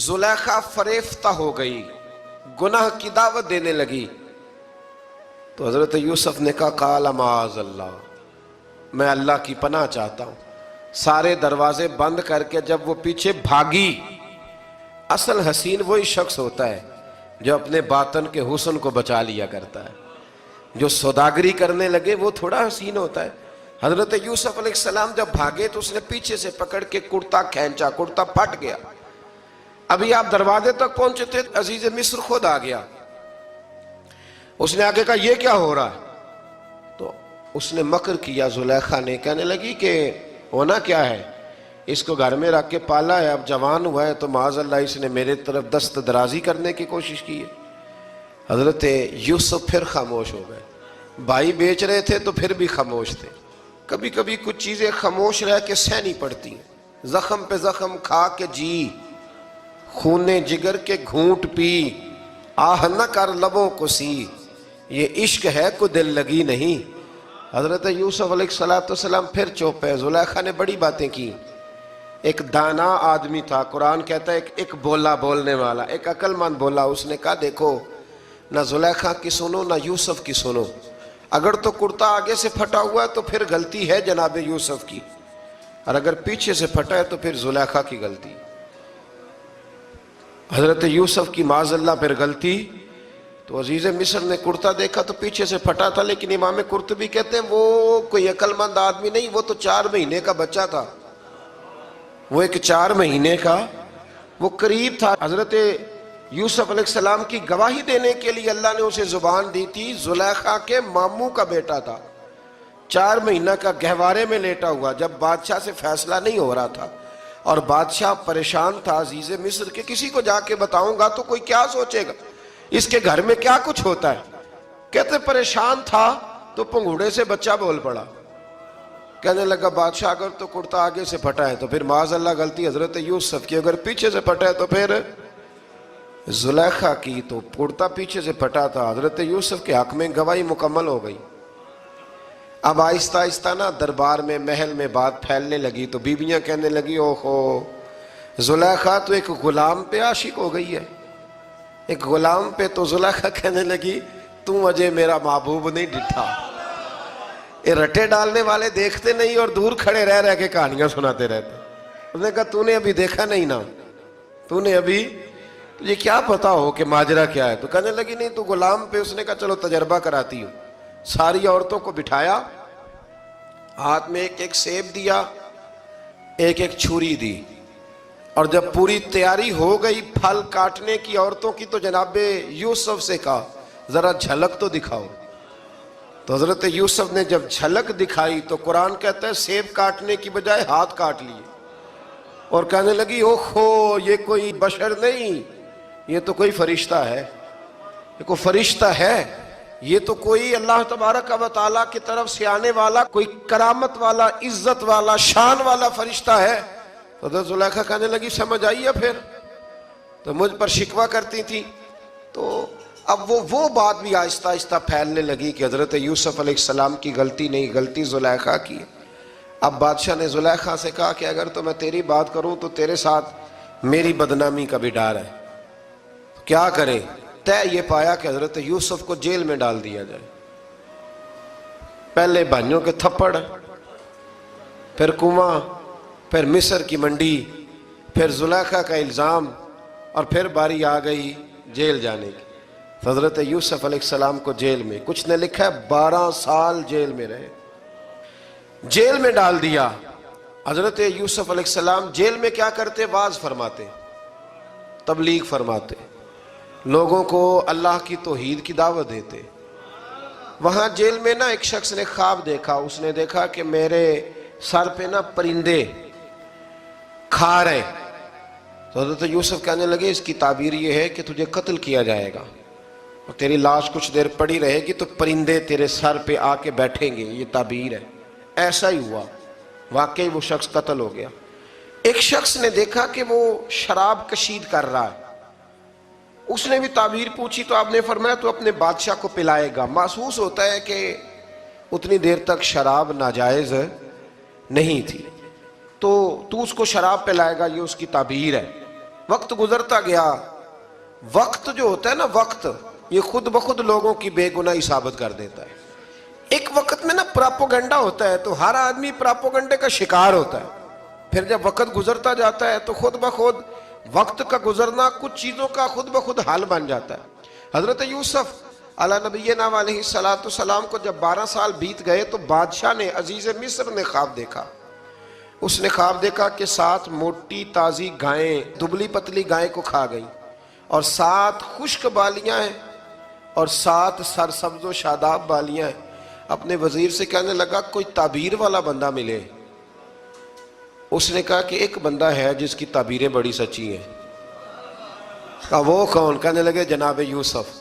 زلیخا فریفتہ ہو گئی، گناہ کی دعوت دینے لگی، تو حضرت یوسف نے کہا قال معاذ اللہ، میں اللہ کی پناہ چاہتا ہوں۔ سارے دروازے بند کر کے جب وہ پیچھے بھاگی، اصل حسین وہی شخص ہوتا ہے جو اپنے باطن کے حسن کو بچا لیا کرتا ہے۔ جو سوداگری کرنے لگے وہ تھوڑا حسین ہوتا ہے۔ حضرت یوسف علیہ السلام جب بھاگے تو اس نے پیچھے سے پکڑ کے کرتا کھینچا، کرتا پھٹ گیا۔ ابھی آپ دروازے تک پہنچے تھے، عزیز مصر خود آ گیا۔ اس نے آگے کہا یہ کیا ہو رہا ہے؟ تو اس نے مکر کیا، زلیخا نے، کہنے لگی کہ ہونا کیا ہے، اس کو گھر میں رکھ کے پالا ہے، اب جوان ہوا ہے تو معاذ اللہ اس نے میرے طرف دست درازی کرنے کی کوشش کی ہے۔ حضرت یوسف پھر خاموش ہو گئے۔ بھائی بیچ رہے تھے تو پھر بھی خاموش تھے۔ کبھی کبھی کچھ چیزیں خاموش رہ کے سہنی پڑتی ہیں۔ زخم پہ زخم کھا کے جی، خون جگر کے گھونٹ پی، آہ نہ کر لبوں کو سی، یہ عشق ہے کو دل لگی نہیں۔ حضرت یوسف علیہ السلام پھر چپ ہے۔ زلیخا نے بڑی باتیں کی۔ ایک دانا آدمی تھا، قرآن کہتا ہے ایک بولا بولنے والا، ایک عقل مند بولا۔ اس نے کہا دیکھو، نہ زلیخا کی سنو نہ یوسف کی سنو، اگر تو کرتا آگے سے پھٹا ہوا ہے تو پھر غلطی ہے جناب یوسف کی، اور اگر پیچھے سے پھٹا ہے تو پھر زلیخا کی غلطی۔ حضرت یوسف کی معاذ اللہ پھر غلطی۔ تو عزیز مصر نے کرتا دیکھا تو پیچھے سے پھٹا تھا، لیکن امام قرطبی کہتے ہیں وہ کوئی عقل مند آدمی نہیں، وہ تو 4 مہینے کا بچہ تھا، وہ ایک 4 مہینے کا، وہ قریب تھا۔ حضرت یوسف علیہ السلام کی گواہی دینے کے لیے اللہ نے اسے زبان دی تھی۔ زلیخا کے ماموں کا بیٹا تھا، 4 مہینہ کا گہوارے میں لیٹا ہوا، جب بادشاہ سے فیصلہ نہیں ہو رہا تھا اور بادشاہ پریشان تھا عزیز مصر کہ کسی کو جا کے بتاؤں گا تو کوئی کیا سوچے گا، اس کے گھر میں کیا کچھ ہوتا ہے۔ کہتے پریشان تھا تو پنگوڑے سے بچہ بول پڑا، کہنے لگا بادشاہ اگر تو کرتا آگے سے پھٹا ہے تو پھر معاذ اللہ غلطی حضرت یوسف کی، اگر پیچھے سے پھٹا ہے تو پھر زلیخا کی۔ تو کرتا پیچھے سے پھٹا تھا، حضرت یوسف کے حق میں گواہی مکمل ہو گئی۔ اب آہستہ آہستہ نا دربار میں محل میں بات پھیلنے لگی، تو بیویاں کہنے لگی اوہو زلیخا تو ایک غلام پہ عاشق ہو گئی ہے، ایک غلام پہ۔ تو زلیخا کہنے لگی تم اجے میرا محبوب نہیں ڈٹھا۔ یہ رٹے ڈالنے والے دیکھتے نہیں اور دور کھڑے رہ رہ کے کہانیاں سناتے رہتے۔ اس نے کہا تو نے ابھی دیکھا نہیں نا، تو نے ابھی، تجھے کیا پتا ہو کہ ماجرا کیا ہے؟ تو کہنے لگی نہیں تو غلام پہ۔ اس نے کہا چلو تجربہ کراتی ہوں۔ ساری عورتوں کو بٹھایا، ہاتھ میں ایک ایک سیب دیا، ایک ایک چھری دی، اور جب پوری تیاری ہو گئی پھل کاٹنے کی عورتوں کی، تو جناب یوسف سے کہا ذرا جھلک تو دکھاؤ۔ تو حضرت یوسف نے جب جھلک دکھائی تو قرآن کہتا ہے سیب کاٹنے کی بجائے ہاتھ کاٹ لیے، اور کہنے لگی اوہو یہ کوئی بشر نہیں، یہ تو کوئی فرشتہ ہے، یہ کوئی فرشتہ ہے، یہ تو کوئی اللہ تبارک و تعالیٰ کی طرف سے آنے والا کوئی کرامت والا، عزت والا، شان والا فرشتہ ہے۔ حضرت زلیخا کہنے لگی سمجھ آئی ہے پھر، تو مجھ پر شکوہ کرتی تھی۔ تو اب وہ بات بھی آہستہ آہستہ پھیلنے لگی کہ حضرت یوسف علیہ السلام کی غلطی نہیں، غلطی زلیخا کی۔ اب بادشاہ نے زلیخا سے کہا کہ اگر تو میں تیری بات کروں تو تیرے ساتھ میری بدنامی کا بھی ڈر ہے، کیا کرے؟ طے یہ پایا کہ حضرت یوسف کو جیل میں ڈال دیا جائے۔ پہلے بھائیوں کے تھپڑ، پھر کنواں، پھر مصر کی منڈی، پھر زلیخا کا الزام، اور پھر باری آ گئی جیل جانے کی۔ حضرت یوسف علیہ السلام کو جیل میں، کچھ نے لکھا ہے 12 سال جیل میں رہے، جیل میں ڈال دیا۔ حضرت یوسف علیہ السلام جیل میں کیا کرتے؟ واعظ فرماتے، تبلیغ فرماتے، لوگوں کو اللہ کی توحید کی دعوت دیتے۔ وہاں جیل میں نا ایک شخص نے خواب دیکھا، اس نے دیکھا کہ میرے سر پہ نا پرندے کھا رہے۔ تو حضرت یوسف کہنے لگے اس کی تعبیر یہ ہے کہ تجھے قتل کیا جائے گا، اور تیری لاش کچھ دیر پڑی رہے گی تو پرندے تیرے سر پہ آ کے بیٹھیں گے، یہ تعبیر ہے۔ ایسا ہی ہوا، واقعی وہ شخص قتل ہو گیا۔ ایک شخص نے دیکھا کہ وہ شراب کشید کر رہا ہے، اس نے بھی تعبیر پوچھی تو آپ نے فرمایا تو اپنے بادشاہ کو پلائے گا۔ محسوس ہوتا ہے کہ اتنی دیر تک شراب ناجائز نہیں تھی، تو اس کو شراب پلائے گا، یہ اس کی تعبیر ہے۔ وقت گزرتا گیا. وقت جو ہوتا ہے نا، وقت یہ خود بخود لوگوں کی بے گناہی ثابت کر دیتا ہے. ایک وقت میں نا پراپوگنڈا ہوتا ہے تو ہر آدمی پراپوگنڈے کا شکار ہوتا ہے. پھر جب وقت گزرتا جاتا ہے تو خود بخود وقت کا گزرنا کچھ چیزوں کا خود بخود حال بن جاتا ہے. حضرت یوسف علی نبینا علیہ السلام کو جب 12 سال بیت گئے تو بادشاہ نے، عزیز مصر نے خواب دیکھا. اس نے خواب دیکھا کہ 7 موٹی تازی گائیں دبلی پتلی گائیں کو کھا گئیں، اور 7 خشک بالیاں ہیں اور 7 سرسبز و شاداب بالیاں ہیں. اپنے وزیر سے کہنے لگا کوئی تعبیر والا بندہ ملے. اس نے کہا کہ ایک بندہ ہے جس کی تعبیریں بڑی سچی ہیں. کہا وہ کون؟ کہنے لگے جناب یوسف.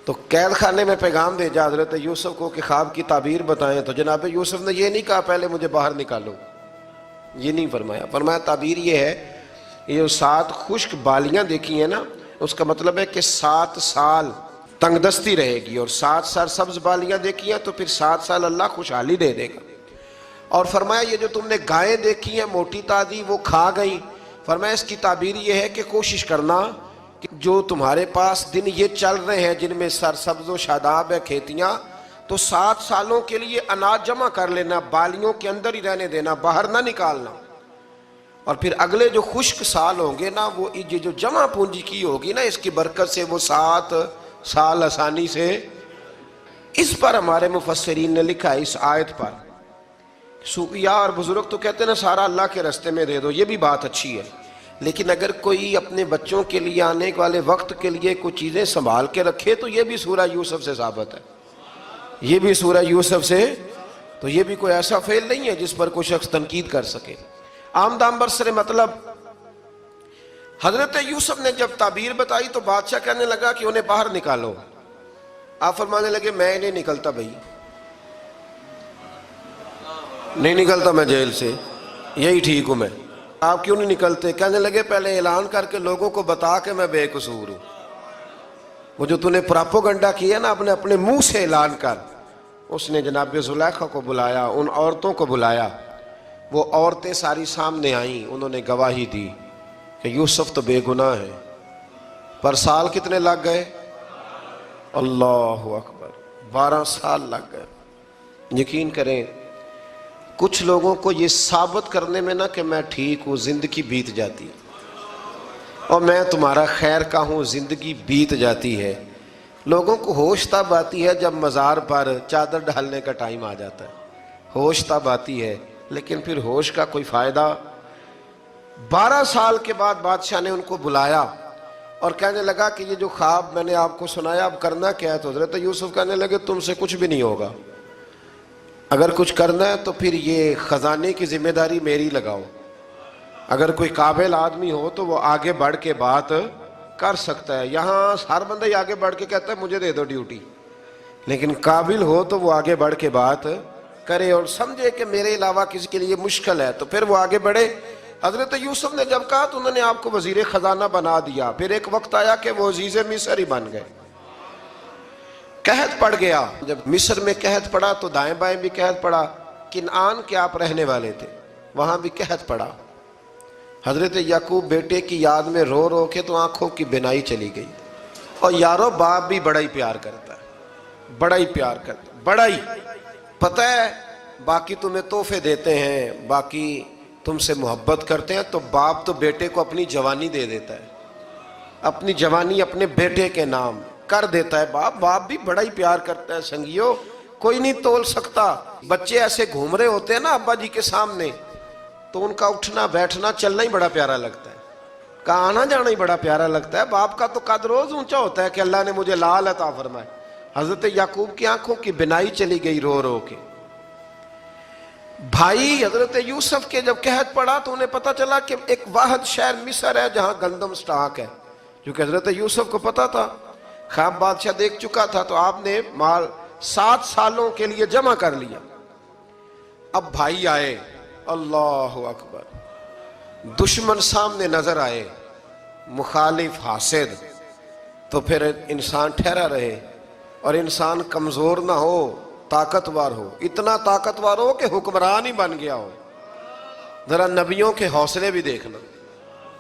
تو قید خانے میں پیغام بھیجا حضرت یوسف کو کہ خواب کی تعبیر بتائیں. تو جناب یوسف نے یہ نہیں کہا پہلے مجھے باہر نکالو، یہ نہیں فرمایا. فرمایا تعبیر یہ ہے، یہ جو 7 خشک بالیاں دیکھی ہیں نا، اس کا مطلب ہے کہ 7 سال تنگ دستی رہے گی، اور 7 سرسبز بالیاں دیکھی ہیں تو پھر 7 سال اللہ خوشحالی دے دے گا. اور فرمایا یہ جو تم نے گائیں دیکھی ہیں موٹی تازی وہ کھا گئیں، فرمایا اس کی تعبیر یہ ہے کہ کوشش کرنا کہ جو تمہارے پاس دن یہ چل رہے ہیں جن میں سرسبز و شاداب ہے کھیتیاں، تو 7 سالوں کے لیے اناج جمع کر لینا، بالیوں کے اندر ہی رہنے دینا، باہر نہ نکالنا. اور پھر اگلے جو خشک سال ہوں گے نا، وہ یہ جو جمع پونجی کی ہوگی نا، اس کی برکت سے وہ 7 سال آسانی سے. اس پر ہمارے مفسرین نے لکھا ہے، اس آیت پر صوفیاء اور بزرگ تو کہتے ہیں نا سارا اللہ کے راستے میں دے دو، یہ بھی بات اچھی ہے، لیکن اگر کوئی اپنے بچوں کے لیے آنے والے وقت کے لیے کچھ چیزیں سنبھال کے رکھے تو یہ بھی سورہ یوسف سے ثابت ہے. یہ بھی سورہ یوسف سے، تو یہ بھی کوئی ایسا فعل نہیں ہے جس پر کوئی شخص تنقید کر سکے. آمدام برسر مطلب حضرت یوسف نے جب تعبیر بتائی تو بادشاہ کہنے لگا کہ انہیں باہر نکالو. آپ فرمانے لگے میں نہیں نکلتا بھائی، نہیں نکلتا میں جیل سے، یہی ٹھیک ہوں میں. آپ کیوں نہیں نکلتے؟ کہنے لگے پہلے اعلان کر کے لوگوں کو بتا کہ میں بے قصور ہوں. وہ جو تو نے پراپوگنڈا کیا نا اپنے منہ سے اعلان کر. اس نے جناب زلیخا کو بلایا، ان عورتوں کو بلایا. وہ عورتیں ساری سامنے آئیں، انہوں نے گواہی دی کہ یوسف تو بے گناہ ہے. پر سال کتنے لگ گئے؟ اللہ اکبر، 12 سال لگ گئے. یقین کریں کچھ لوگوں کو یہ ثابت کرنے میں نا کہ میں ٹھیک ہوں زندگی بیت جاتی ہے، اور میں تمہارا خیر کا ہوں زندگی بیت جاتی ہے. لوگوں کو ہوش تب آتی ہے جب مزار پر چادر ڈالنے کا ٹائم آ جاتا ہے، ہوش تب آتی ہے، لیکن پھر ہوش کا کوئی فائدہ. 12 سال کے بعد بادشاہ نے ان کو بلایا اور کہنے لگا کہ یہ جو خواب میں نے آپ کو سنایا اب کرنا کیا ہے؟ تو حضرت یوسف کہنے لگے تم سے کچھ بھی نہیں ہوگا، اگر کچھ کرنا ہے تو پھر یہ خزانے کی ذمہ داری میری لگاؤ. اگر کوئی قابل آدمی ہو تو وہ آگے بڑھ کے بات کر سکتا ہے. یہاں ہر بندہ ہی آگے بڑھ کے کہتا ہے مجھے دے دو ڈیوٹی، لیکن قابل ہو تو وہ آگے بڑھ کے بات کرے اور سمجھے کہ میرے علاوہ کسی کے لیے مشکل ہے تو پھر وہ آگے بڑھے. حضرت یوسف نے جب کہا تو انہوں نے آپ کو وزیر خزانہ بنا دیا. پھر ایک وقت آیا کہ وہ عزیز مصر ہی بن گئے. قحط پڑ گیا، جب مصر میں قحط پڑا تو دائیں بائیں بھی قحط پڑا. کنعان کے آپ رہنے والے تھے، وہاں بھی قحط پڑا. حضرت یعقوب بیٹے کی یاد میں رو رو کے تو آنکھوں کی بینائی چلی گئی. اور یارو باپ بھی بڑا ہی پیار کرتا ہے، بڑا ہی پیار کرتا ہے، بڑا ہی. پتہ ہے باقی تمہیں تحفے دیتے ہیں، باقی تم سے محبت کرتے ہیں، تو باپ تو بیٹے کو اپنی جوانی دے دیتا ہے، اپنی جوانی اپنے بیٹے کے نام کر دیتا ہے. باپ بھی بڑا ہی پیار کرتا ہے. سنگیو کوئی نہیں تول سکتا. بچے ایسے گھوم رہے ہوتے ہیں نا ابا جی کے سامنے تو ان کا اٹھنا بیٹھنا چلنا ہی بڑا پیارا لگتا ہے، کا آنا جانا ہی بڑا پیارا لگتا ہے. باپ کا تو قد روز اونچا ہوتا ہے کہ اللہ نے مجھے لال عطا فرمائے. حضرت یعقوب کی آنکھوں کی بینائی چلی گئی رو رو کے. بھائی حضرت یوسف کے جب قحط پڑا تو انہیں پتا چلا کہ ایک واحد شہر مصر ہے جہاں گندم سٹاک ہے، کیونکہ حضرت یوسف کو پتا تھا، خواب بادشاہ دیکھ چکا تھا. تو آپ نے مال 7 سالوں کے لیے جمع کر لیا. اب بھائی آئے، اللہ اکبر، دشمن سامنے نظر آئے، مخالف حاسد، تو پھر انسان ٹھہرا رہے اور انسان کمزور نہ ہو، طاقتور ہو. اتنا طاقتور ہو کہ حکمران ہی بن گیا ہو. ذرا نبیوں کے حوصلے بھی دیکھنا.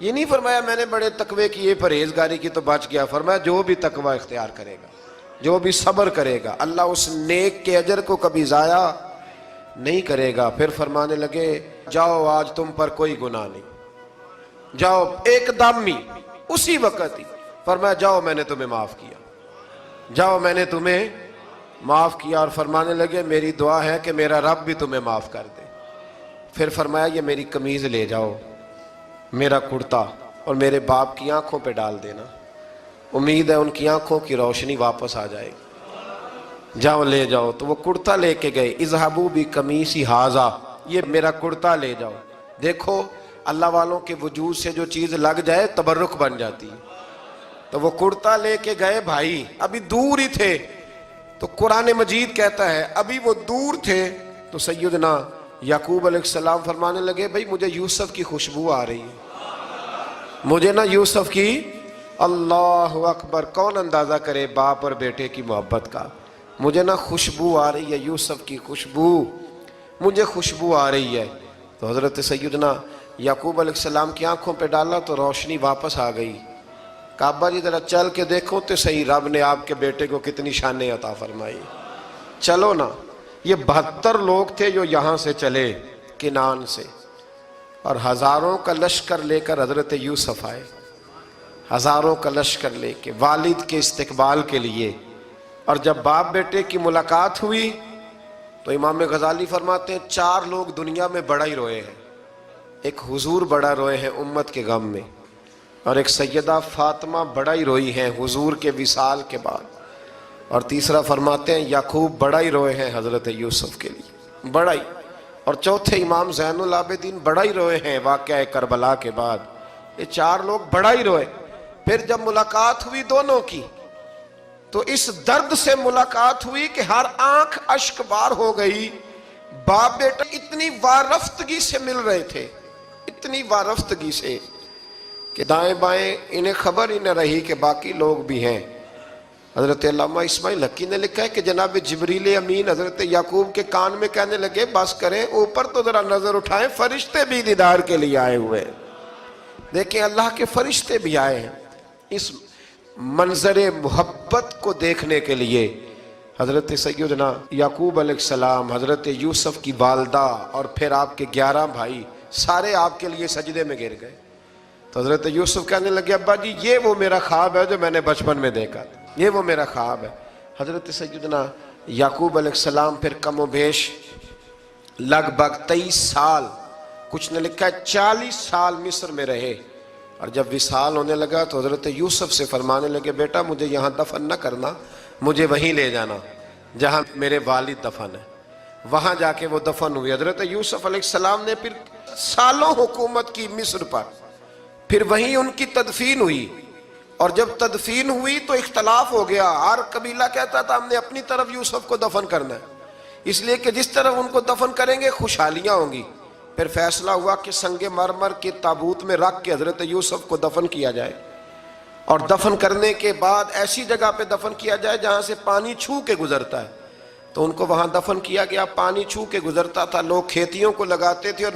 یہ نہیں فرمایا میں نے بڑے تقوی کی، پرہیزگاری کی تو بچ گیا، فرمایا جو بھی تقوی اختیار کرے گا، جو بھی صبر کرے گا، اللہ اس نیک کے اجر کو کبھی ضائع نہیں کرے گا۔ پھر فرمانے لگے جاؤ آج تم پر کوئی گناہ نہیں، جاؤ ایک دم ہی اسی وقت ہی فرمایا جاؤ میں نے تمہیں معاف کیا، جاؤ میں نے تمہیں معاف کیا۔ اور فرمانے لگے میری دعا ہے کہ میرا رب بھی تمہیں معاف کر دے۔ پھر فرمایا یہ میری قمیض لے جاؤ، میرا کرتا، اور میرے باپ کی آنکھوں پہ ڈال دینا، امید ہے ان کی آنکھوں کی روشنی واپس آ جائے گی، جاؤ لے جاؤ۔ تو وہ کرتا لے کے گئے، اذهبوا بقمیصی ھذا، یہ میرا کرتا لے جاؤ۔ دیکھو اللہ والوں کے وجود سے جو چیز لگ جائے تبرک بن جاتی ہے۔ تو وہ کرتا لے کے گئے بھائی، ابھی دور ہی تھے، تو قرآن مجید کہتا ہے ابھی وہ دور تھے تو سیدنا یعقوب علیہ السلام فرمانے لگے بھائی مجھے یوسف کی خوشبو آ رہی ہے، مجھے نا یوسف کی، اللہ اکبر، کون اندازہ کرے باپ اور بیٹے کی محبت کا، مجھے نا خوشبو آ رہی ہے، یوسف کی خوشبو، مجھے خوشبو آ رہی ہے۔ تو حضرت سیدنا یعقوب علیہ السلام کی آنکھوں پہ ڈالا تو روشنی واپس آ گئی۔ کعبہ جی ذرا چل کے دیکھو تو صحیح رب نے آپ کے بیٹے کو کتنی شانیں عطا فرمائی۔ چلو نا، یہ 72 لوگ تھے جو یہاں سے چلے کنعان سے، اور ہزاروں کا لشکر لے کر حضرت یوسف آئے، ہزاروں کا لشکر لے کے والد کے استقبال کے لیے۔ اور جب باپ بیٹے کی ملاقات ہوئی تو امام غزالی فرماتے ہیں 4 لوگ دنیا میں بڑا ہی روئے ہیں، ایک حضور بڑا روئے ہیں امت کے غم میں، اور ایک سیدہ فاطمہ بڑا ہی روئی ہیں حضور کے وصال کے بعد، اور تیسرا فرماتے ہیں یعقوب بڑا ہی روئے ہیں حضرت یوسف کے لیے، بڑا ہی، اور چوتھے امام زین العابدین بڑا ہی روئے ہیں واقعہ کربلا کے بعد۔ یہ 4 لوگ بڑا ہی روئے۔ پھر جب ملاقات ہوئی دونوں کی تو اس درد سے ملاقات ہوئی کہ ہر آنکھ اشک بار ہو گئی۔ باپ بیٹا اتنی وارفتگی سے مل رہے تھے، اتنی وارفتگی سے کہ دائیں بائیں انہیں خبر ہی نہ رہی کہ باقی لوگ بھی ہیں۔ حضرت علامہ اسماعیل حقی نے لکھا ہے کہ جناب جبریل امین حضرت یعقوب کے کان میں کہنے لگے بس کریں، اوپر تو ذرا نظر اٹھائیں، فرشتے بھی دیدار کے لیے آئے ہوئے ہیں۔ دیکھیں اللہ کے فرشتے بھی آئے ہیں اس منظر محبت کو دیکھنے کے لیے۔ حضرت سیدنا یعقوب علیہ السلام، حضرت یوسف کی والدہ، اور پھر آپ کے 11 بھائی سارے آپ کے لیے سجدے میں گر گئے۔ تو حضرت یوسف کہنے لگے ابا جی یہ وہ میرا خواب ہے جو میں نے بچپن میں دیکھا تھا، یہ وہ میرا خواب ہے۔ حضرت سیدنا یعقوب علیہ السلام پھر کم و بیش لگ بھگ 23 سال، کچھ نے لکھا ہے 40 سال مصر میں رہے، اور جب وصال ہونے لگا تو حضرت یوسف سے فرمانے لگے بیٹا مجھے یہاں دفن نہ کرنا، مجھے وہیں لے جانا جہاں میرے والد دفن ہے۔ وہاں جا کے وہ دفن ہوئی۔ حضرت یوسف علیہ السلام نے پھر سالوں حکومت کی مصر پر، پھر وہیں ان کی تدفین ہوئی، اور جب تدفین ہوئی تو اختلاف ہو گیا، ہر قبیلہ کہتا تھا ہم نے اپنی طرف یوسف کو دفن کرنا ہے، اس لیے کہ جس طرف ان کو دفن کریں گے خوشحالیاں ہوں گی۔ پھر فیصلہ ہوا کہ سنگ مرمر کے تابوت میں رکھ کے حضرت یوسف کو دفن کیا جائے، اور دفن کرنے کے بعد ایسی جگہ پہ دفن کیا جائے جہاں سے پانی چھو کے گزرتا ہے۔ تو ان کو وہاں دفن کیا گیا، پانی چھو کے گزرتا تھا، لوگ کھیتیوں کو لگاتے تھے اور